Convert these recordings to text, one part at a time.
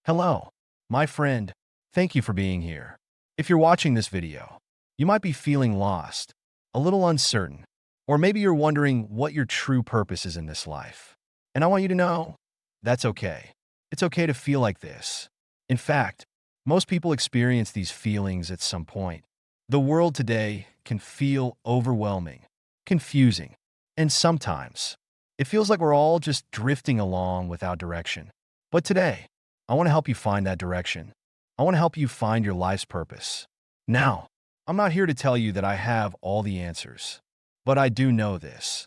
Hello, my friend. Thank you for being here. If you're watching this video, you might be feeling lost, a little uncertain, or maybe you're wondering what your true purpose is in this life. And I want you to know that's okay. It's okay to feel like this. In fact, most people experience these feelings at some point. The world today can feel overwhelming, confusing, and sometimes it feels like we're all just drifting along without direction. But today, I want to help you find that direction. I want to help you find your life's purpose. Now, I'm not here to tell you that I have all the answers, but I do know this.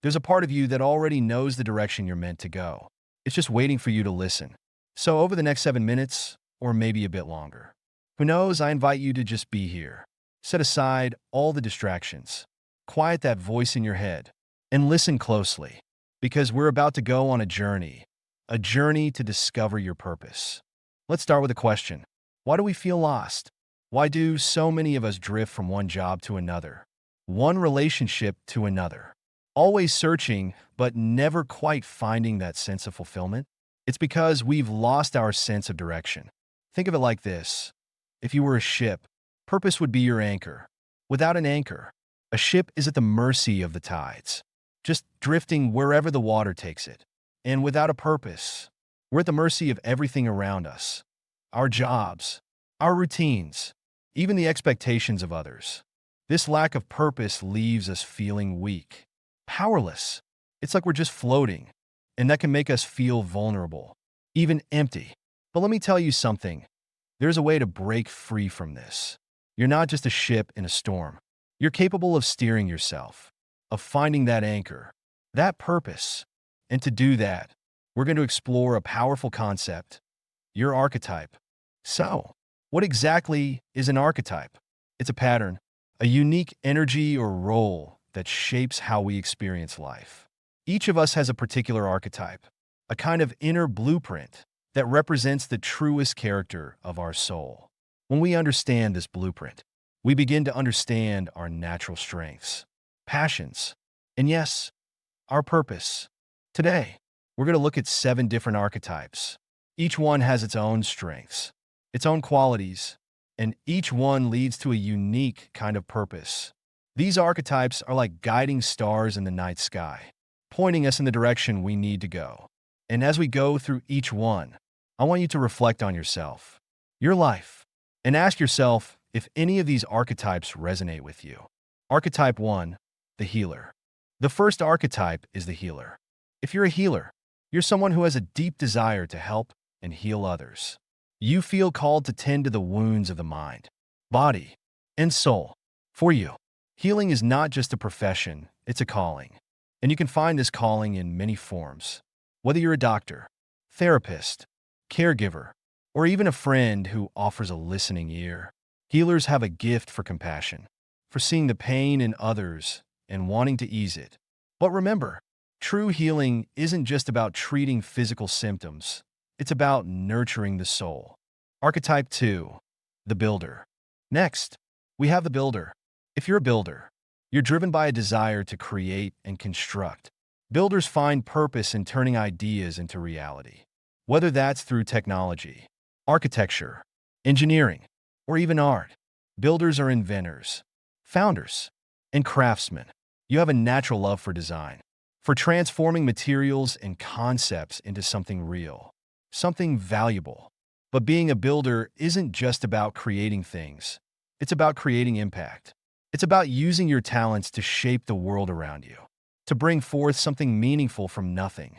There's a part of you that already knows the direction you're meant to go. It's just waiting for you to listen. So over the next 7 minutes, or maybe a bit longer, who knows, I invite you to just be here. Set aside all the distractions. Quiet that voice in your head and listen closely, because we're about to go on a journey to discover your purpose. Let's start with a question. Why do we feel lost? Why do so many of us drift from one job to another, one relationship to another, always searching but never quite finding that sense of fulfillment? It's because we've lost our sense of direction. Think of it like this. If you were a ship, purpose would be your anchor. Without an anchor, a ship is at the mercy of the tides, just drifting wherever the water takes it. And without a purpose, we're at the mercy of everything around us. Our jobs, our routines, even the expectations of others. This lack of purpose leaves us feeling weak, powerless. It's like we're just floating, and that can make us feel vulnerable, even empty. But let me tell you something. There's a way to break free from this. You're not just a ship in a storm. You're capable of steering yourself, of finding that anchor, that purpose. And to do that, we're going to explore a powerful concept, your archetype. So, what exactly is an archetype? It's a pattern, a unique energy or role that shapes how we experience life. Each of us has a particular archetype, a kind of inner blueprint that represents the truest character of our soul. When we understand this blueprint, we begin to understand our natural strengths, passions, and yes, our purpose. Today, we're going to look at 7 different archetypes. Each one has its own strengths, its own qualities, and each one leads to a unique kind of purpose. These archetypes are like guiding stars in the night sky, pointing us in the direction we need to go. And as we go through each one, I want you to reflect on yourself, your life, and ask yourself if any of these archetypes resonate with you. Archetype 1, the healer. The first archetype is the healer. If you're a healer, you're someone who has a deep desire to help and heal others. You feel called to tend to the wounds of the mind, body, and soul. For you, healing is not just a profession, it's a calling. And you can find this calling in many forms. Whether you're a doctor, therapist, caregiver, or even a friend who offers a listening ear, healers have a gift for compassion, for seeing the pain in others and wanting to ease it. But remember, true healing isn't just about treating physical symptoms. It's about nurturing the soul. Archetype 2, the builder. Next, we have the builder. If you're a builder, you're driven by a desire to create and construct. Builders find purpose in turning ideas into reality, whether that's through technology, architecture, engineering, or even art. Builders are inventors, founders, and craftsmen. You have a natural love for design, for transforming materials and concepts into something real, something valuable. But being a builder isn't just about creating things. It's about creating impact. It's about using your talents to shape the world around you, to bring forth something meaningful from nothing.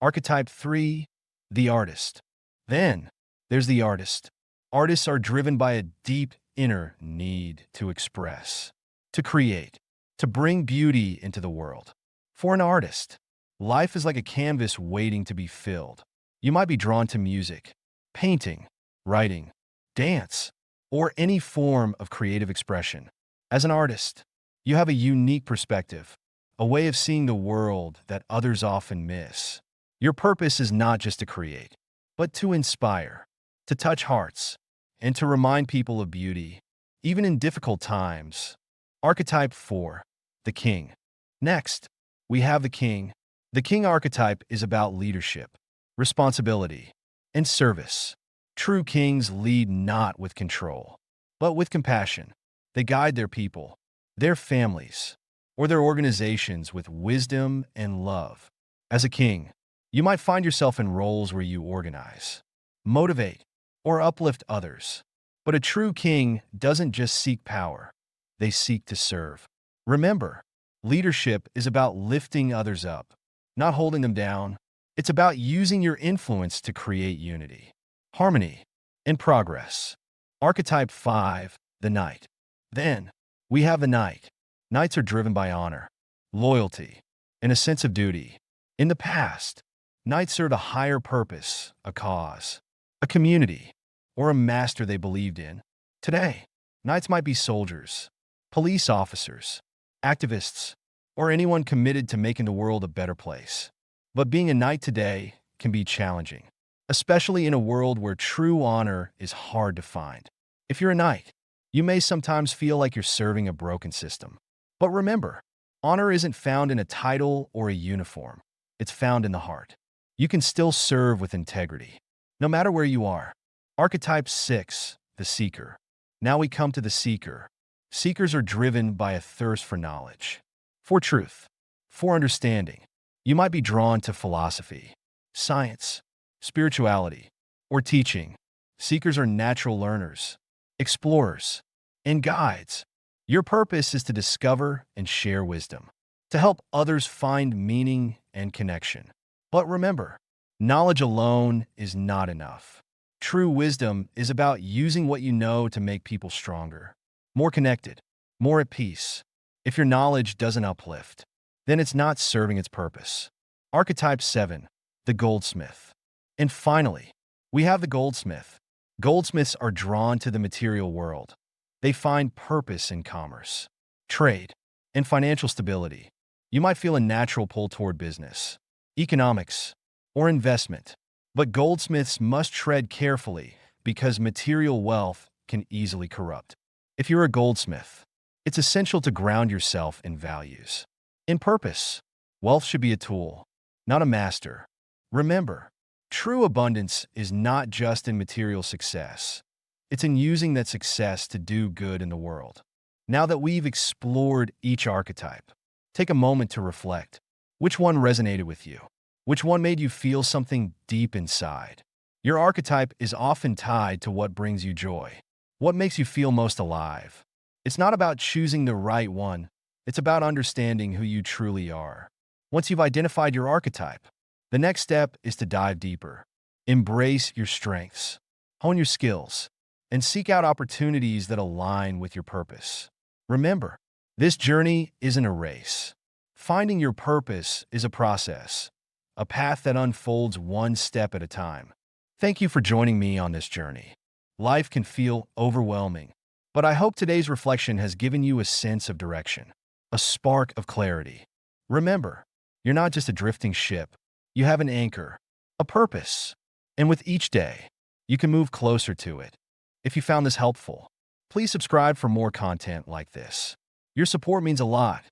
Archetype 3, the artist. Then, there's the artist. Artists are driven by a deep inner need to express, to create, to bring beauty into the world. For an artist, life is like a canvas waiting to be filled. You might be drawn to music, painting, writing, dance, or any form of creative expression. As an artist, you have a unique perspective, a way of seeing the world that others often miss. Your purpose is not just to create, but to inspire, to touch hearts, and to remind people of beauty, even in difficult times. Archetype 4, the king. Next, we have the king. The king archetype is about leadership, responsibility, and service. True kings lead not with control, but with compassion. They guide their people, their families, or their organizations with wisdom and love. As a king, you might find yourself in roles where you organize, motivate, or uplift others. But a true king doesn't just seek power, they seek to serve. Remember, leadership is about lifting others up, not holding them down. It's about using your influence to create unity, harmony, and progress. Archetype 5, the Knight. Then, we have the Knight. Knights are driven by honor, loyalty, and a sense of duty. In the past, knights served a higher purpose, a cause, a community, or a master they believed in. Today, knights might be soldiers, police officers, activists, or anyone committed to making the world a better place. But being a knight today can be challenging, especially in a world where true honor is hard to find. If you're a knight, you may sometimes feel like you're serving a broken system. But remember, honor isn't found in a title or a uniform. It's found in the heart. You can still serve with integrity, no matter where you are. Archetype 6, the Seeker. Now we come to the Seeker. Seekers are driven by a thirst for knowledge, for truth, for understanding. You might be drawn to philosophy, science, spirituality, or teaching. Seekers are natural learners, explorers, and guides. Your purpose is to discover and share wisdom, to help others find meaning and connection. But remember, knowledge alone is not enough. True wisdom is about using what you know to make people stronger, more connected, more at peace. If your knowledge doesn't uplift, then it's not serving its purpose. Archetype 7, the Goldsmith. And finally, we have the Goldsmith. Goldsmiths are drawn to the material world. They find purpose in commerce, trade, and financial stability. You might feel a natural pull toward business, economics, or investment. But goldsmiths must tread carefully because material wealth can easily corrupt. If you're a goldsmith, it's essential to ground yourself in values, in purpose. Wealth should be a tool, not a master. Remember, true abundance is not just in material success. It's in using that success to do good in the world. Now that we've explored each archetype, take a moment to reflect. Which one resonated with you? Which one made you feel something deep inside? Your archetype is often tied to what brings you joy, what makes you feel most alive. It's not about choosing the right one, it's about understanding who you truly are. Once you've identified your archetype, the next step is to dive deeper. Embrace your strengths, hone your skills, and seek out opportunities that align with your purpose. Remember, this journey isn't a race. Finding your purpose is a process, a path that unfolds one step at a time. Thank you for joining me on this journey. Life can feel overwhelming, but I hope today's reflection has given you a sense of direction, a spark of clarity. Remember, you're not just a drifting ship. You have an anchor, a purpose, and with each day, you can move closer to it. If you found this helpful, please subscribe for more content like this. Your support means a lot.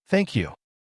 Thank you.